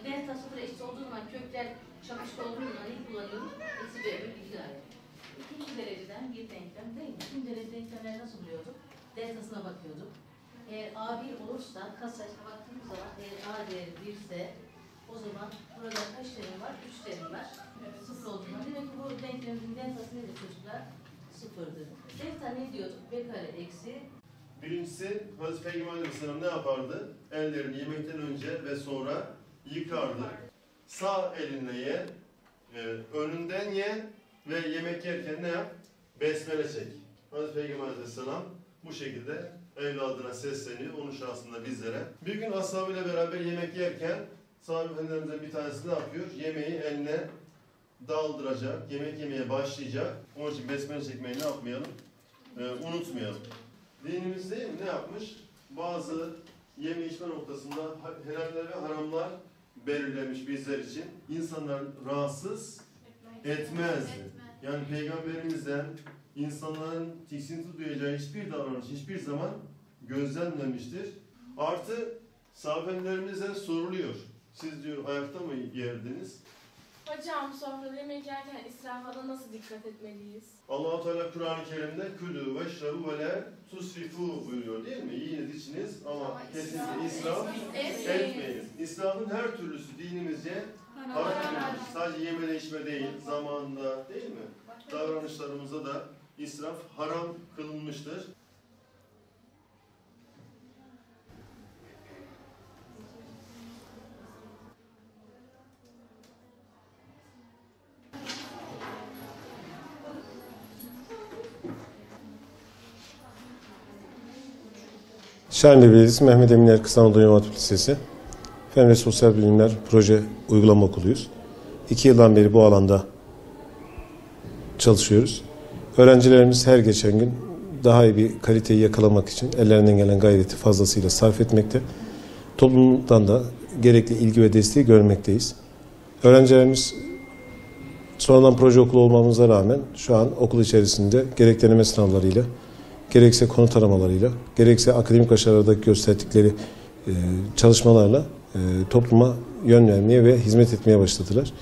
delta sıfır eşit olduğu zaman kökler çakışık olduğu zaman ilk kullanıyoruz. Eksi B bölü 2 daire. İkinci dereceden bir denklem değil mi? İkinci derece denklemleri nasıl buluyorduk? Deltasına bakıyorduk. Eğer A1 olursa kasayla baktığımız zaman eğer A değeri 1 ise o zaman burada kaç terim var? 3 terim var. Sıfır olduğundan. Demek ki bu denklemin deltası nedir çocuklar? Sıfırdır. Delta ne diyorduk? B kare eksi. Birincisi Hazreti Peygamber Aleyhisselam ne yapardı? Ellerini yemekten önce ve sonra yıkardı. Sağ elinle ye, önünden ye ve yemek yerken ne yap? Besmele çek. Hazreti Peygamber Aleyhisselam bu şekilde evladına sesleniyor, onun şahsında bizlere. Bir gün ashabıyla beraber yemek yerken sahabe efendilerimizden bir tanesi ne yapıyor? Yemeği eline daldıracak, yemek yemeye başlayacak. Onun için besmele çekmeyi ne yapmayalım? Unutmayalım. Dinimiz değil mi? Ne yapmış? Bazı yeme içme noktasında helaller ve haramlar belirlemiş bizler için. İnsanlar rahatsız etmezdi. Yani Peygamberimizden insanların tiksinti duyacağı hiçbir davranış hiçbir zaman gözlenmemiştir. Artı sahabelerimize soruluyor. Siz diyor ayakta mı yerdiniz? Hocam sofrada yemek yerken israfa nasıl dikkat etmeliyiz? Allah-u Teala Kur'an-ı Kerim'de külü veşrebu ve la tusrifu buyuruyor değil mi? Yiyiniz içiniz ama kesinlikle israf etmeyin. İsrafın her türlüsü dinimizce haram edilmiş. Sadece yemede içme değil, zamanında değil mi? Davranışlarımızda da israf haram kılınmıştır. Şahinli Belediyesi Mehmet Emin Erkız Anadolu İmam Hatip Lisesi Fen ve Sosyal Bilimler Proje Uygulama Okuluyuz. 2 yıldan beri bu alanda çalışıyoruz. Öğrencilerimiz her geçen gün daha iyi bir kaliteyi yakalamak için ellerinden gelen gayreti fazlasıyla sarf etmekte. Toplumdan da gerekli ilgi ve desteği görmekteyiz. Öğrencilerimiz sonradan proje okulu olmamıza rağmen şu an okul içerisinde gerek deneme sınavlarıyla, gerekse konu taramalarıyla, gerekse akademik başarılardaki gösterdikleri çalışmalarla topluma yön vermeye ve hizmet etmeye başladılar.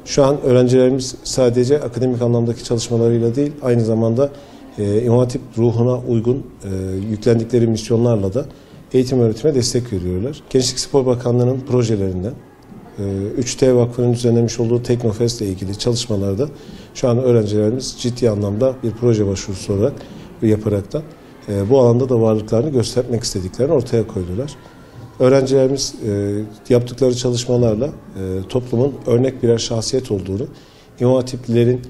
Şu an öğrencilerimiz sadece akademik anlamdaki çalışmalarıyla değil, aynı zamanda İmam Hatip ruhuna uygun yüklendikleri misyonlarla da eğitim öğretime destek veriyorlar. Gençlik Spor Bakanlığı'nın projelerinden 3T Vakfı'nın düzenlemiş olduğu Teknofest ile ilgili çalışmalarda şu an öğrencilerimiz ciddi anlamda bir proje başvurusu olarak yaparaktan bu alanda da varlıklarını göstermek istediklerini ortaya koydular. Öğrencilerimiz yaptıkları çalışmalarla toplumun örnek birer şahsiyet olduğunu, İmam Hatiplilerin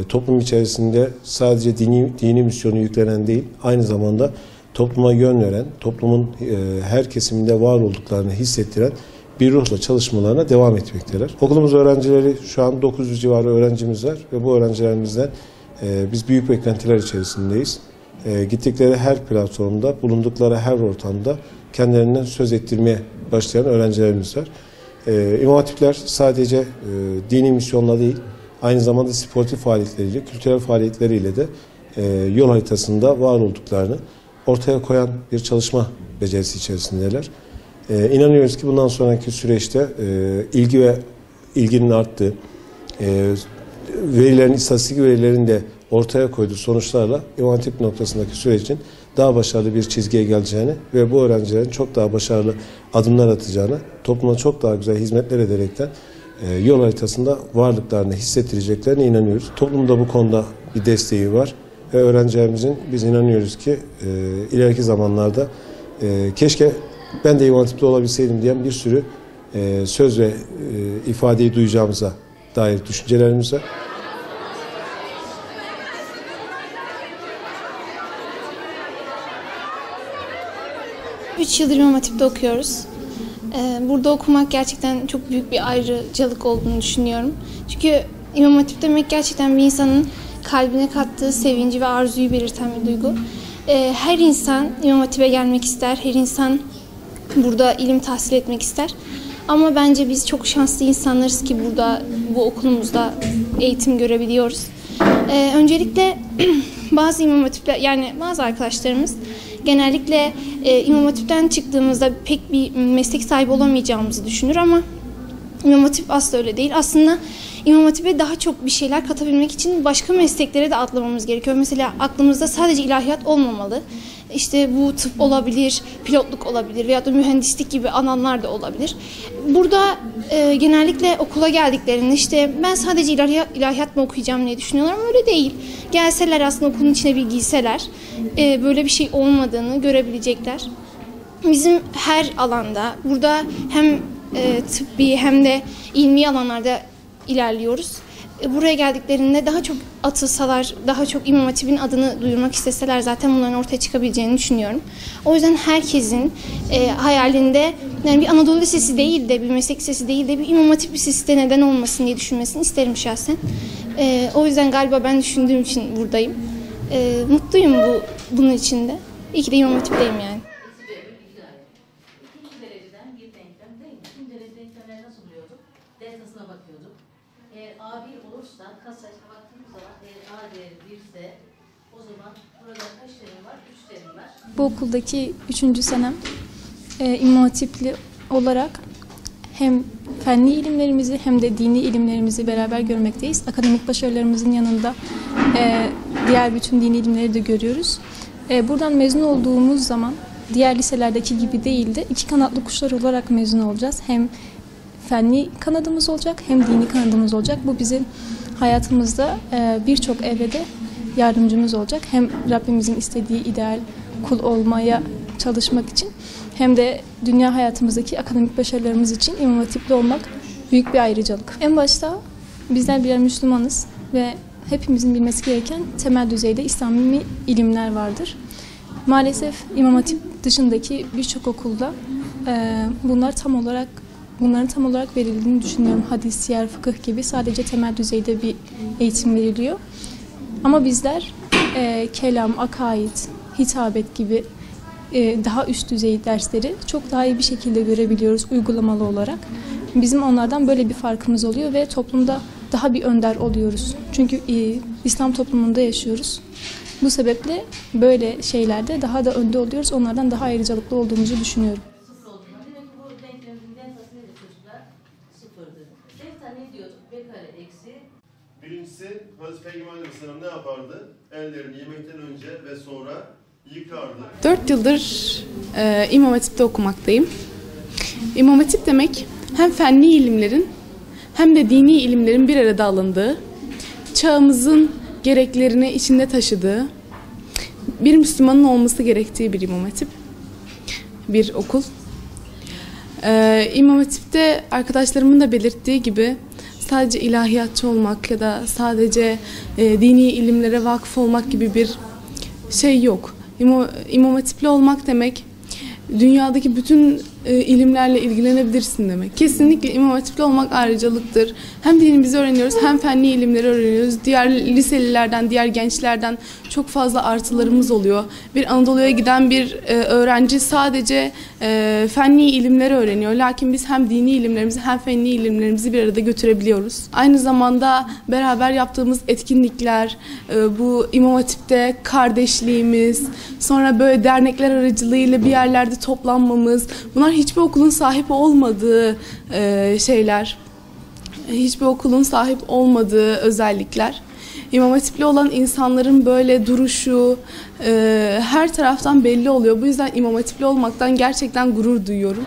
toplum içerisinde sadece dini misyonu yüklenen değil, aynı zamanda topluma yön veren, toplumun her kesiminde var olduklarını hissettiren bir ruhla çalışmalarına devam etmekteler. Okulumuz öğrencileri şu an 900 civarı öğrencimiz var ve bu öğrencilerimizden biz büyük beklentiler içerisindeyiz. Gittikleri her platformda, bulundukları her ortamda kendilerinden söz ettirmeye başlayan öğrencilerimiz var. İmam Hatipler sadece dini misyonla değil, aynı zamanda sportif faaliyetleriyle, kültürel faaliyetleriyle de yol haritasında var olduklarını ortaya koyan bir çalışma becerisi içerisindeler. İnanıyoruz ki bundan sonraki süreçte ilgi ve ilginin arttığı, istatistik verilerin de ortaya koyduğu sonuçlarla İmam Hatip noktasındaki sürecin daha başarılı bir çizgiye geleceğini ve bu öğrencilerin çok daha başarılı adımlar atacağını, topluma çok daha güzel hizmetler ederekten yol haritasında varlıklarını hissettireceklerine inanıyoruz. Toplumda bu konuda bir desteği var ve öğrencilerimizin biz inanıyoruz ki ileriki zamanlarda keşke ben de İmam Hatip'te olabilseydim diyen bir sürü söz ve ifadeyi duyacağımıza dair düşüncelerimiz var. Üç yıldır İmam Hatip'te okuyoruz. Burada okumak gerçekten çok büyük bir ayrıcalık olduğunu düşünüyorum. Çünkü İmam Hatip demek gerçekten bir insanın kalbine kattığı sevinci ve arzuyu belirten bir duygu. Her insan İmam Hatip'e gelmek ister, her insan burada ilim tahsil etmek ister. Ama bence biz çok şanslı insanlarız ki burada bu okulumuzda eğitim görebiliyoruz. Öncelikle bazı İmam Hatipler, yani bazı arkadaşlarımız genellikle İmam Hatip'ten çıktığımızda pek bir meslek sahibi olamayacağımızı düşünür ama İmam Hatip asla öyle değil. Aslında İmam Hatip'e daha çok bir şeyler katabilmek için başka mesleklere de atlamamız gerekiyor. Mesela aklımızda sadece ilahiyat olmamalı. İşte bu tıp olabilir, pilotluk olabilir veya da mühendislik gibi alanlar da olabilir. Burada genellikle okula geldiklerinde işte ben sadece ilahiyat mı okuyacağım diye düşünüyorlar ama öyle değil. Gelseler aslında okulun içine bir girseler böyle bir şey olmadığını görebilecekler. Bizim her alanda burada hem tıbbi hem de ilmi alanlarda ilerliyoruz. Buraya geldiklerinde daha çok atılsalar, daha çok İmam Hatip'in adını duyurmak isteseler zaten bunların ortaya çıkabileceğini düşünüyorum. O yüzden herkesin hayalinde yani bir Anadolu Lisesi değil de bir meslek lisesi değil de bir İmam Hatip Lisesi de neden olmasın diye düşünmesini isterim şahsen. O yüzden galiba ben düşündüğüm için buradayım. Mutluyum bunun için de. İyi ki de İmam Hatip'teyim yani. İkinci dereceden bir denklem değil mi? İkinci derece denklemleri nasıl buluyorduk? Deltasına bakıyorduk. Eğer A1 olursa katsayısına baktığımız zaman eğer A değeri 1 ise o zaman burada kaç terim var? 3 terim var. Bu okuldaki 3. senem İmam Hatipli olarak hem fenli ilimlerimizi hem de dini ilimlerimizi beraber görmekteyiz. Akademik başarılarımızın yanında diğer bütün dini ilimleri de görüyoruz. Buradan mezun olduğumuz zaman diğer liselerdeki gibi değil de 2 kanatlı kuşlar olarak mezun olacağız. Hem fenli kanadımız olacak hem dini kanadımız olacak. Bu bizim hayatımızda birçok evrede yardımcımız olacak. Hem Rabbimizin istediği ideal kul olmaya çalışmak için hem de dünya hayatımızdaki akademik başarılarımız için İmam Hatipli olmak büyük bir ayrıcalık. En başta bizler birer Müslümanız ve hepimizin bilmesi gereken temel düzeyde İslami ilimler vardır. Maalesef İmam Hatip dışındaki birçok okulda bunların tam olarak verildiğini düşünüyorum. Hadis, siyer, fıkıh gibi sadece temel düzeyde bir eğitim veriliyor. Ama bizler kelam, akaid, hitabet gibi daha üst düzey dersleri çok daha iyi bir şekilde görebiliyoruz uygulamalı olarak. Bizim onlardan böyle bir farkımız oluyor ve toplumda daha bir önder oluyoruz. Çünkü İslam toplumunda yaşıyoruz. Bu sebeple böyle şeylerde daha da önde oluyoruz. Onlardan daha ayrıcalıklı olduğumuzu düşünüyorum. Sıfır olduğunda demek ki bu denklemimizin deltası nedir çocuklar? Sıfırdı. Delta ne diyorduk? B kare eksi. Birincisi Hazreti Peygamber Aleyhisselam ne yapardı? Ellerini yemekten önce ve sonra yıkardı. 4 yıldır İmam Hatip'te okumaktayım. İmam Hatip demek hem fenli ilimlerin hem de dini ilimlerin bir arada alındığı, çağımızın gereklerini içinde taşıdığı, bir Müslümanın olması gerektiği bir İmam Hatip, bir okul. İmam Hatip'te arkadaşlarımın da belirttiği gibi sadece ilahiyatçı olmak ya da sadece dini ilimlere vakıf olmak gibi bir şey yok. İmam Hatipli olmak demek dünyadaki bütün ilimlerle ilgilenebilirsin demek. Kesinlikle İmam Hatipli olmak ayrıcalıktır. Hem dinimizi öğreniyoruz hem fenli ilimleri öğreniyoruz. Diğer liselilerden, diğer gençlerden çok fazla artılarımız oluyor. Bir Anadolu'ya giden bir öğrenci sadece fenli ilimleri öğreniyor. Lakin biz hem dini ilimlerimizi hem fenli ilimlerimizi bir arada götürebiliyoruz. Aynı zamanda beraber yaptığımız etkinlikler, bu İmam Hatip'te kardeşliğimiz, sonra böyle dernekler aracılığıyla bir yerlerde toplanmamız, bunlar hiçbir okulun sahip olmadığı şeyler. Hiçbir okulun sahip olmadığı özellikler. İmam Hatipli olan insanların böyle duruşu her taraftan belli oluyor. Bu yüzden İmam Hatipli olmaktan gerçekten gurur duyuyorum.